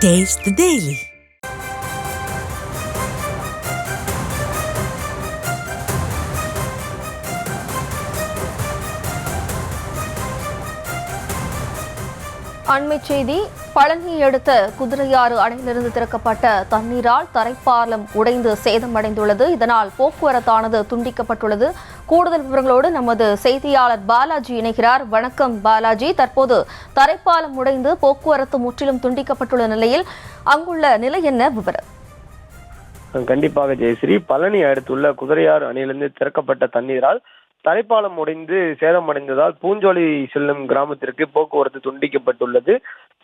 Taste the Daily. அண்மைச் செய்தி. பழனி அடுத்த குதிரையாறு அணையிலிருந்து திறக்கப்பட்ட தண்ணீரால் தரைப்பாலம் உடைந்து சேதமடைந்துள்ளது. இதனால் போக்குவரத்தானது துண்டிக்கப்பட்டுள்ளது. கூடுதல் விவரங்களோடு நமது செய்தியாளர் பாலாஜி இணைகிறார். வணக்கம் பாலாஜி. தற்போது தரைப்பாலம் உடைந்து போக்குவரத்து முற்றிலும் துண்டிக்கப்பட்டுள்ள நிலையில் அங்குள்ள நிலை என்ன விவரம்? கண்டிப்பாக ஜெயஸ்ரீ, பழனி அடுத்துள்ள குதிரையாறு அணையிலிருந்து திறக்கப்பட்ட தண்ணீரால் தரைப்பாலம் உடைந்து சேதமடைந்ததால் பூஞ்சோலை செல்லும் கிராமத்திற்கு போக்குவரத்து துண்டிக்கப்பட்டுள்ளது.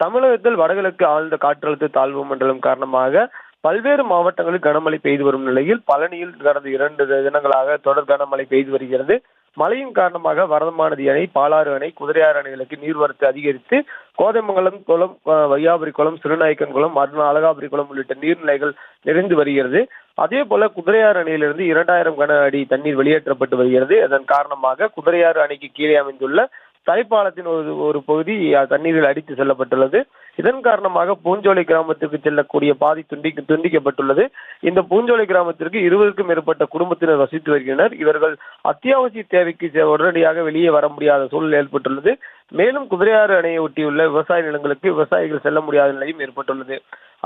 தமிழகத்தில் வடகிழக்கு ஆழ்ந்த காற்றழுத்த தாழ்வு மண்டலம் காரணமாக பல்வேறு மாவட்டங்களில் கனமழை பெய்து வரும் நிலையில் பழனியில் கடந்த 2 தினங்களாக தொடர் கனமழை பெய்து வருகிறது. மழையின் காரணமாக வரதமானதி அணை, பாலாறு அணை, குதிரையாறு அணைகளுக்கு நீர்வரத்து அதிகரித்து கோதைமங்கலம் குளம், வையாபுரி குளம், சிறுநாயக்கன் குளம், அழகாபுரி குளம் உள்ளிட்ட நீர்நிலைகள் நிறைந்து வருகிறது. அதே போல குதிரையாறு அணையிலிருந்து 2000 கன அடி தண்ணீர் வெளியேற்றப்பட்டு வருகிறது. அதன் காரணமாக குதிரையாறு அணைக்கு கீழே அமைந்துள்ள தரைப்பாலத்தின் ஒரு பகுதி தண்ணீரில் அடித்து செல்லப்பட்டுள்ளது. இதன் காரணமாக பூஞ்சோலை கிராமத்திற்கு செல்லக்கூடிய பாதை துண்டிக்கப்பட்டுள்ளது. இந்த பூஞ்சோலை கிராமத்திற்கு 20க்கும் மேற்பட்ட குடும்பத்தினர் வசித்து வருகின்றனர். இவர்கள் அத்தியாவசிய தேவைக்கு உடனடியாக வெளியே வர முடியாத சூழல் ஏற்பட்டுள்ளது. மேலும் குதிரையாறு அணையை ஒட்டியுள்ள விவசாய நிலங்களுக்கு விவசாயிகள் செல்ல முடியாத நிலையும் ஏற்பட்டுள்ளது.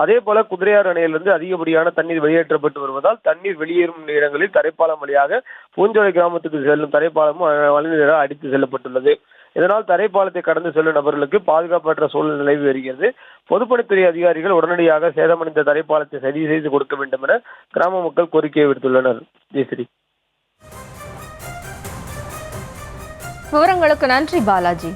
அதே போல குதிரையாறு அணையிலிருந்து அதிகப்படியான தண்ணீர் வெளியேற்றப்பட்டு வருவதால் தண்ணீர் வெளியேறும் இடங்களில் தரைப்பாலம் வழியாக பூஞ்சோலை கிராமத்துக்கு செல்லும் தரைப்பாலமும் வழிநீராக அடித்து செல்லப்பட்டுள்ளது. இதனால் தரைப்பாலத்தை கடந்து செல்லும் நபர்களுக்கு பாதுகாப்பற்ற சூழல் நிலவி வருகிறது. பொதுப்பணித்துறை அதிகாரிகள் உடனடியாக சேதமடைந்த தரைப்பாலத்தை சரி செய்து கொடுக்க வேண்டும் என கிராம மக்கள் கோரிக்கை விடுத்துள்ளனர். ஜெயஸ்ரீ, விவரங்களுக்கு நன்றி Balaji.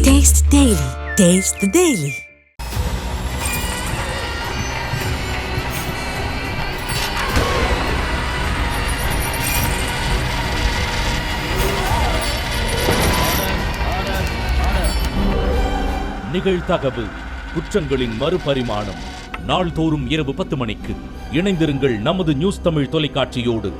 Taste Daily. Taste the Daily. நிகழ்தகவு குற்றங்களின் மறுபரிமாணம். நாள்தோறும் இரவு 10 மணிக்கு இணைந்திருங்கள் நமது நியூஸ் தமிழ் தொலைக்காட்சியோடு.